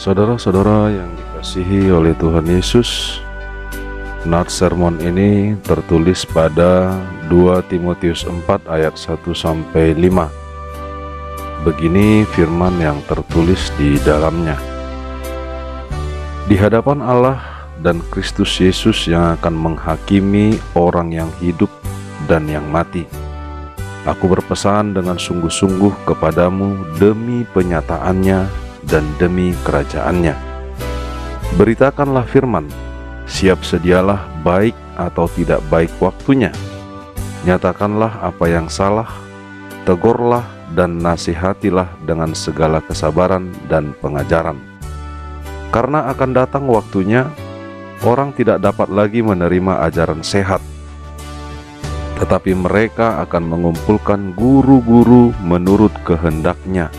Saudara-saudara yang dikasihi oleh Tuhan Yesus, Nats sermon ini tertulis pada 2 Timotius 4 ayat 1-5. Begini firman yang tertulis di dalamnya. Di hadapan Allah dan Kristus Yesus yang akan menghakimi orang yang hidup dan yang mati, aku berpesan dengan sungguh-sungguh kepadamu demi penyataannya dan demi kerajaannya. Beritakanlah firman, siap sedialah baik atau tidak baik waktunya. Nyatakanlah apa yang salah, tegurlah dan nasihatilah dengan segala kesabaran dan pengajaran. Karena akan datang waktunya, orang tidak dapat lagi menerima ajaran sehat, tetapi mereka akan mengumpulkan guru-guru menurut kehendaknya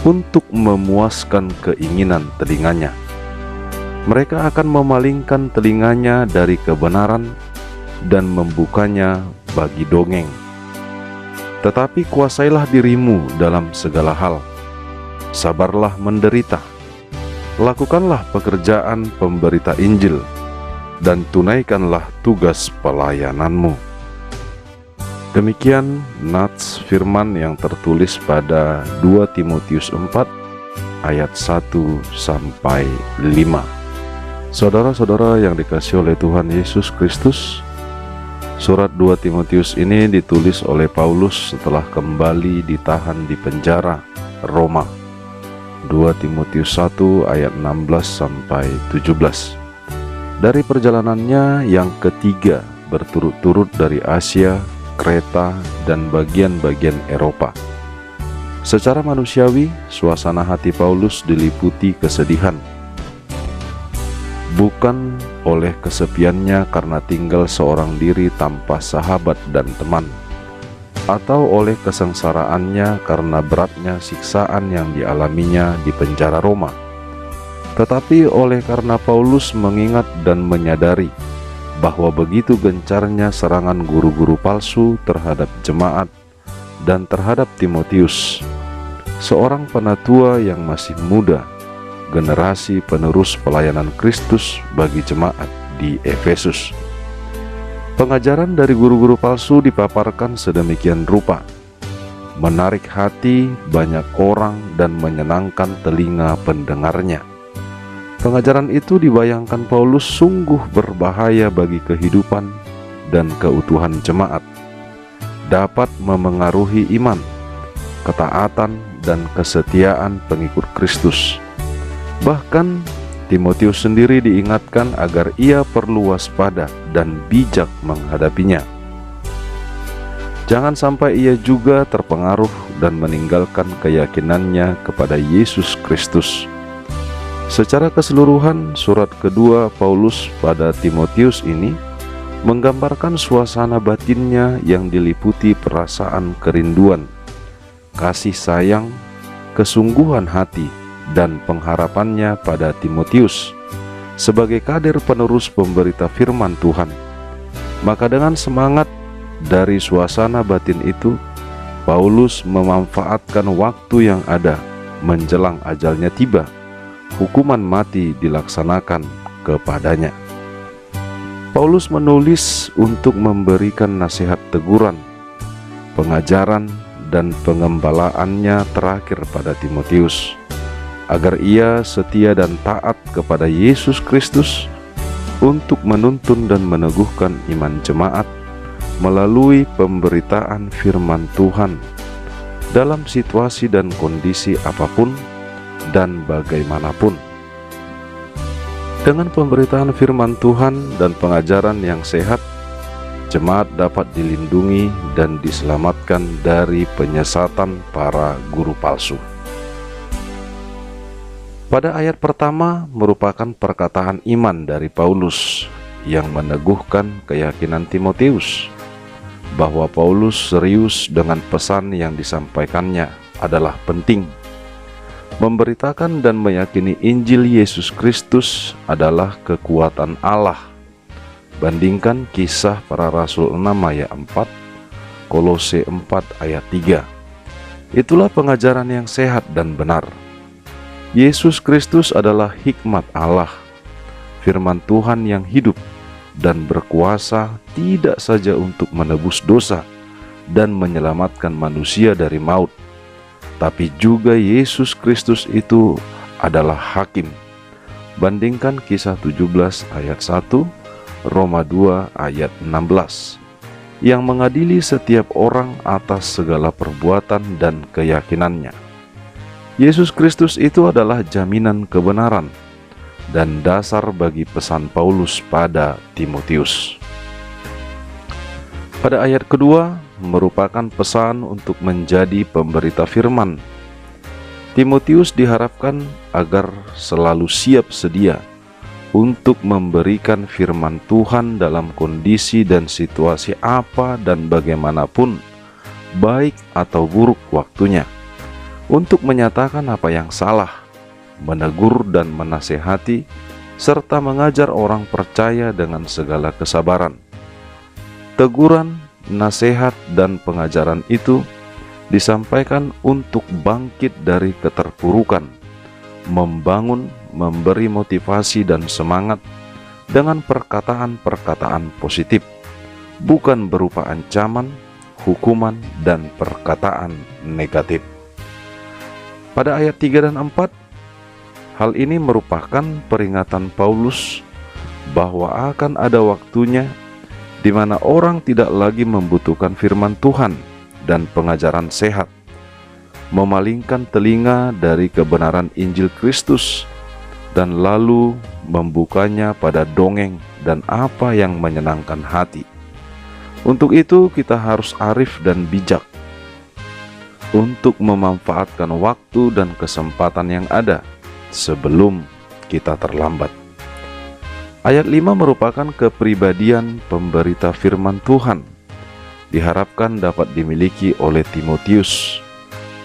untuk memuaskan keinginan telinganya. Mereka akan memalingkan telinganya dari kebenaran dan membukanya bagi dongeng. Tetapi kuasailah dirimu dalam segala hal. Sabarlah menderita. Lakukanlah pekerjaan pemberita Injil dan tunaikanlah tugas pelayananmu. Demikian nats firman yang tertulis pada 2 Timotius 4 ayat 1-5. Saudara-saudara yang dikasihi oleh Tuhan Yesus Kristus, surat 2 Timotius ini ditulis oleh Paulus setelah kembali ditahan di penjara Roma. 2 Timotius 1 ayat 16-17. Dari perjalanannya yang ketiga berturut-turut dari Asia, Kreta, dan bagian-bagian Eropa. Secara manusiawi, suasana hati Paulus diliputi kesedihan. Bukan oleh kesepiannya karena tinggal seorang diri tanpa sahabat dan teman, atau oleh kesengsaraannya karena beratnya siksaan yang dialaminya di penjara Roma, tetapi oleh karena Paulus mengingat dan menyadari bahwa begitu gencarnya serangan guru-guru palsu terhadap jemaat dan terhadap Timotius, seorang penatua yang masih muda, generasi penerus pelayanan Kristus bagi jemaat di Efesus. Pengajaran dari guru-guru palsu dipaparkan sedemikian rupa, menarik hati banyak orang dan menyenangkan telinga pendengarnya. Pengajaran itu dibayangkan Paulus sungguh berbahaya bagi kehidupan dan keutuhan jemaat, dapat memengaruhi iman, ketaatan, dan kesetiaan pengikut Kristus. Bahkan Timotius sendiri diingatkan agar ia perlu waspada dan bijak menghadapinya. Jangan sampai ia juga terpengaruh dan meninggalkan keyakinannya kepada Yesus Kristus. Secara keseluruhan, surat kedua Paulus pada Timotius ini menggambarkan suasana batinnya yang diliputi perasaan kerinduan, kasih sayang, kesungguhan hati, dan pengharapannya pada Timotius sebagai kader penerus pemberita firman Tuhan. Maka dengan semangat dari suasana batin itu, Paulus memanfaatkan waktu yang ada menjelang ajalnya tiba, hukuman mati dilaksanakan kepadanya. Paulus menulis untuk memberikan nasihat teguran, pengajaran, dan pengembalaannya terakhir pada Timotius, agar ia setia dan taat kepada Yesus Kristus untuk menuntun dan meneguhkan iman jemaat melalui pemberitaan firman Tuhan dalam situasi dan kondisi apapun dan bagaimanapun. Dengan pemberitaan firman Tuhan dan pengajaran yang sehat, jemaat dapat dilindungi dan diselamatkan dari penyesatan para guru palsu. Pada ayat pertama merupakan perkataan iman dari Paulus yang meneguhkan keyakinan Timotius bahwa Paulus serius dengan pesan yang disampaikannya adalah penting. Memberitakan dan meyakini Injil Yesus Kristus adalah kekuatan Allah. Bandingkan Kisah Para Rasul 6 ayat 4, Kolose 4 ayat 3. Itulah pengajaran yang sehat dan benar. Yesus Kristus adalah hikmat Allah, firman Tuhan yang hidup dan berkuasa tidak saja untuk menebus dosa dan menyelamatkan manusia dari maut, tapi juga Yesus Kristus itu adalah hakim. Bandingkan Kisah 17 ayat 1, Roma 2 ayat 16, yang mengadili setiap orang atas segala perbuatan dan keyakinannya. Yesus Kristus itu adalah jaminan kebenaran dan dasar bagi pesan Paulus pada Timotius. Pada ayat kedua merupakan pesan untuk menjadi pemberita firman. Timotius diharapkan agar selalu siap sedia untuk memberikan firman Tuhan dalam kondisi dan situasi apa dan bagaimanapun, baik atau buruk waktunya, untuk menyatakan apa yang salah, menegur dan menasehati, serta mengajar orang percaya dengan segala kesabaran. Teguran, nasihat, dan pengajaran itu disampaikan untuk bangkit dari keterpurukan, membangun, memberi motivasi dan semangat dengan perkataan-perkataan positif, bukan berupa ancaman, hukuman, dan perkataan negatif. Pada ayat 3 dan 4, hal ini merupakan peringatan Paulus bahwa akan ada waktunya di mana orang tidak lagi membutuhkan firman Tuhan dan pengajaran sehat, memalingkan telinga dari kebenaran Injil Kristus, dan lalu membukanya pada dongeng dan apa yang menyenangkan hati. Untuk itu kita harus arif dan bijak untuk memanfaatkan waktu dan kesempatan yang ada sebelum kita terlambat. Ayat 5 merupakan kepribadian pemberita firman Tuhan, diharapkan dapat dimiliki oleh Timotius,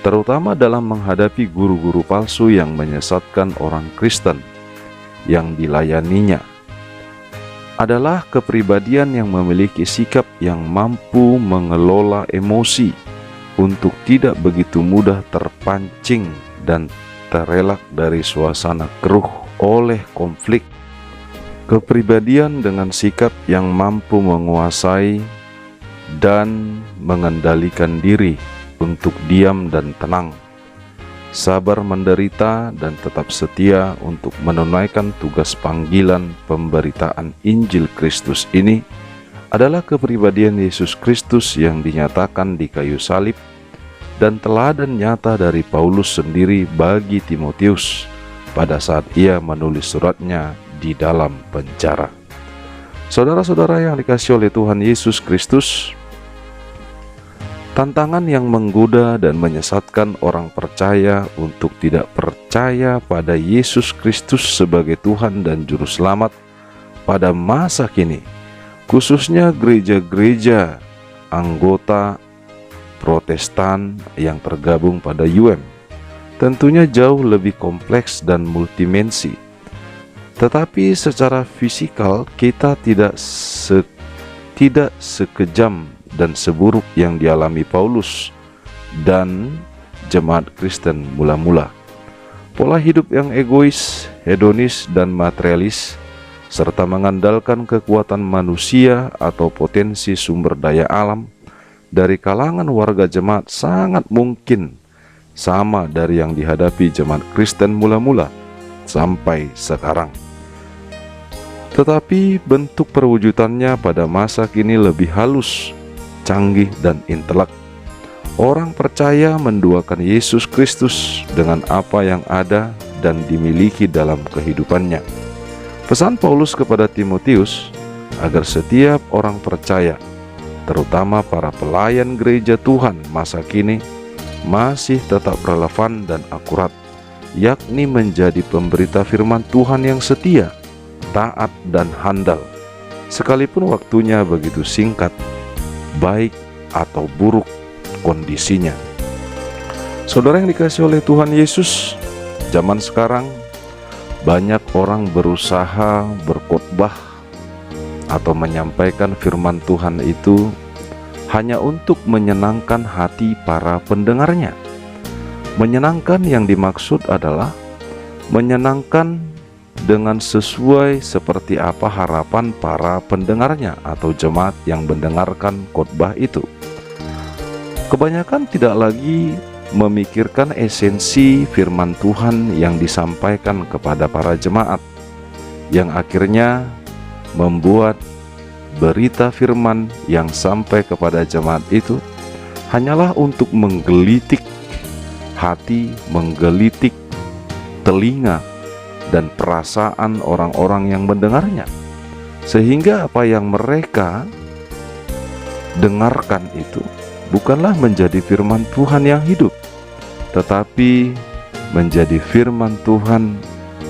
terutama dalam menghadapi guru-guru palsu yang menyesatkan orang Kristen yang dilayaninya. Adalah kepribadian yang memiliki sikap yang mampu mengelola emosi untuk tidak begitu mudah terpancing dan terelak dari suasana keruh oleh konflik. Kepribadian dengan sikap yang mampu menguasai dan mengendalikan diri untuk diam dan tenang, sabar menderita dan tetap setia untuk menunaikan tugas panggilan pemberitaan Injil Kristus ini adalah kepribadian Yesus Kristus yang dinyatakan di kayu salib dan teladan nyata dari Paulus sendiri bagi Timotius pada saat ia menulis suratnya di dalam penjara. Saudara-saudara yang dikasihi oleh Tuhan Yesus Kristus, tantangan yang menggoda dan menyesatkan orang percaya untuk tidak percaya pada Yesus Kristus sebagai Tuhan dan Juru Selamat pada masa kini, khususnya gereja-gereja anggota Protestan yang tergabung pada UM, tentunya jauh lebih kompleks dan multidimensi. Tetapi secara fisikal kita tidak sekejam dan seburuk yang dialami Paulus dan jemaat Kristen mula-mula. Pola hidup yang egois, hedonis, dan materialis, serta mengandalkan kekuatan manusia atau potensi sumber daya alam dari kalangan warga jemaat sangat mungkin sama dari yang dihadapi jemaat Kristen mula-mula sampai sekarang. Tetapi bentuk perwujudannya pada masa kini lebih halus, canggih, dan intelek. Orang percaya menduakan Yesus Kristus dengan apa yang ada dan dimiliki dalam kehidupannya. Pesan Paulus kepada Timotius agar setiap orang percaya, terutama para pelayan gereja Tuhan masa kini, masih tetap relevan dan akurat, yakni menjadi pemberita firman Tuhan yang setia, taat, dan handal, sekalipun waktunya begitu singkat, baik atau buruk kondisinya. Saudara yang dikasihi oleh Tuhan Yesus, zaman sekarang banyak orang berusaha berkhotbah atau menyampaikan firman Tuhan itu hanya untuk menyenangkan hati para pendengarnya. Menyenangkan yang dimaksud adalah menyenangkan dengan sesuai seperti apa harapan para pendengarnya atau jemaat yang mendengarkan khotbah itu. Kebanyakan tidak lagi memikirkan esensi firman Tuhan yang disampaikan kepada para jemaat, yang akhirnya membuat berita firman yang sampai kepada jemaat itu hanyalah untuk menggelitik hati, menggelitik telinga dan perasaan orang-orang yang mendengarnya, sehingga apa yang mereka dengarkan itu bukanlah menjadi firman Tuhan yang hidup, tetapi menjadi firman Tuhan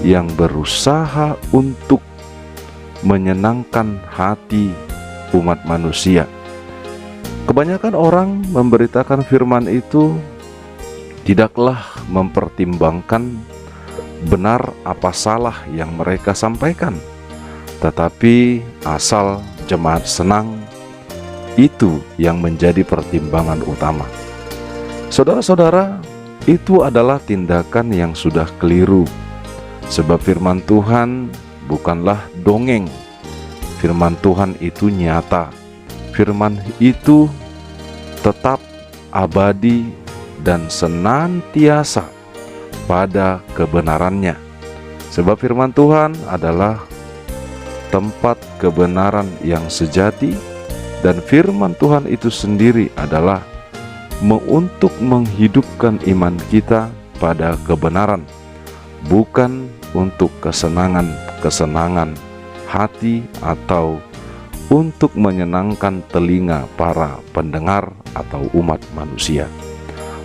yang berusaha untuk menyenangkan hati umat manusia. Kebanyakan orang memberitakan firman itu tidaklah mempertimbangkan benar apa salah yang mereka sampaikan, tetapi asal jemaat senang, itu yang menjadi pertimbangan utama. Saudara-saudara, itu adalah tindakan yang sudah keliru, sebab firman Tuhan bukanlah dongeng. Firman Tuhan itu nyata, firman itu tetap abadi dan senantiasa pada kebenarannya. Sebab firman Tuhan adalah tempat kebenaran yang sejati, dan firman Tuhan itu sendiri adalah untuk menghidupkan iman kita pada kebenaran, bukan untuk kesenangan hati atau untuk menyenangkan telinga para pendengar atau umat manusia.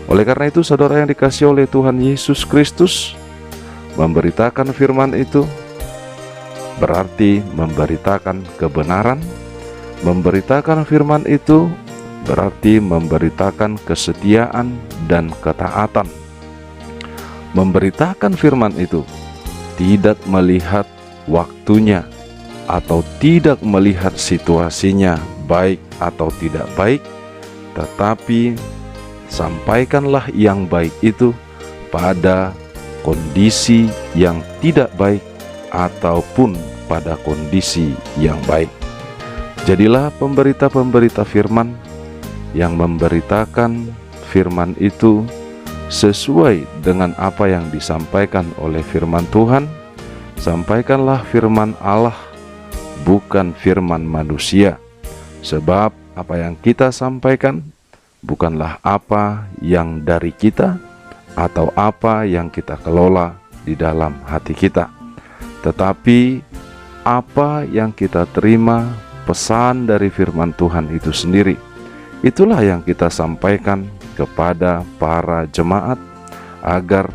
Oleh karena itu, saudara yang dikasihi oleh Tuhan Yesus Kristus, memberitakan firman itu berarti memberitakan kebenaran. Memberitakan firman itu berarti memberitakan kesetiaan dan ketaatan. Memberitakan firman itu tidak melihat waktunya atau tidak melihat situasinya baik atau tidak baik, tetapi sampaikanlah yang baik itu pada kondisi yang tidak baik ataupun pada kondisi yang baik. Jadilah pemberita-pemberita firman yang memberitakan firman itu sesuai dengan apa yang disampaikan oleh firman Tuhan. Sampaikanlah firman Allah, bukan firman manusia. Sebab apa yang kita sampaikan bukanlah apa yang dari kita atau apa yang kita kelola di dalam hati kita, tetapi apa yang kita terima pesan dari firman Tuhan itu sendiri. Itulah yang kita sampaikan kepada para jemaat, agar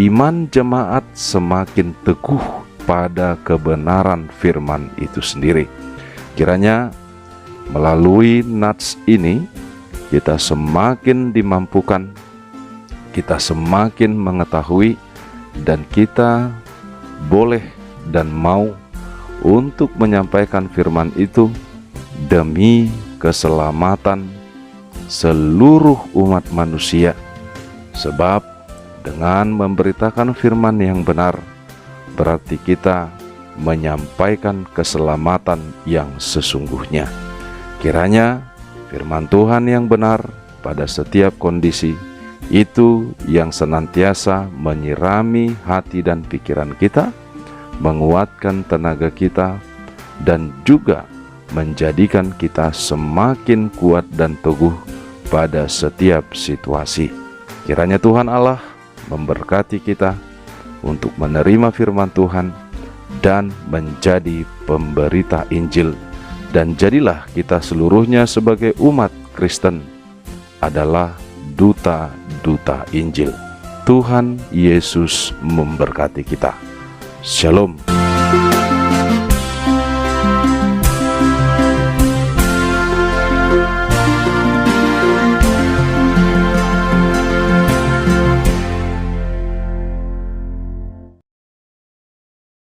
iman jemaat semakin teguh pada kebenaran firman itu sendiri. Kiranya melalui nats ini kita semakin dimampukan, kita semakin mengetahui, dan kita boleh dan mau untuk menyampaikan firman itu demi keselamatan seluruh umat manusia. Sebab dengan memberitakan firman yang benar, berarti kita menyampaikan keselamatan yang sesungguhnya. Kiranya firman Tuhan yang benar pada setiap kondisi itu yang senantiasa menyirami hati dan pikiran kita, menguatkan tenaga kita, dan juga menjadikan kita semakin kuat dan teguh pada setiap situasi. Kiranya Tuhan Allah memberkati kita untuk menerima firman Tuhan dan menjadi pemberita Injil. Dan jadilah kita seluruhnya sebagai umat Kristen adalah duta-duta Injil. Tuhan Yesus memberkati kita. Shalom.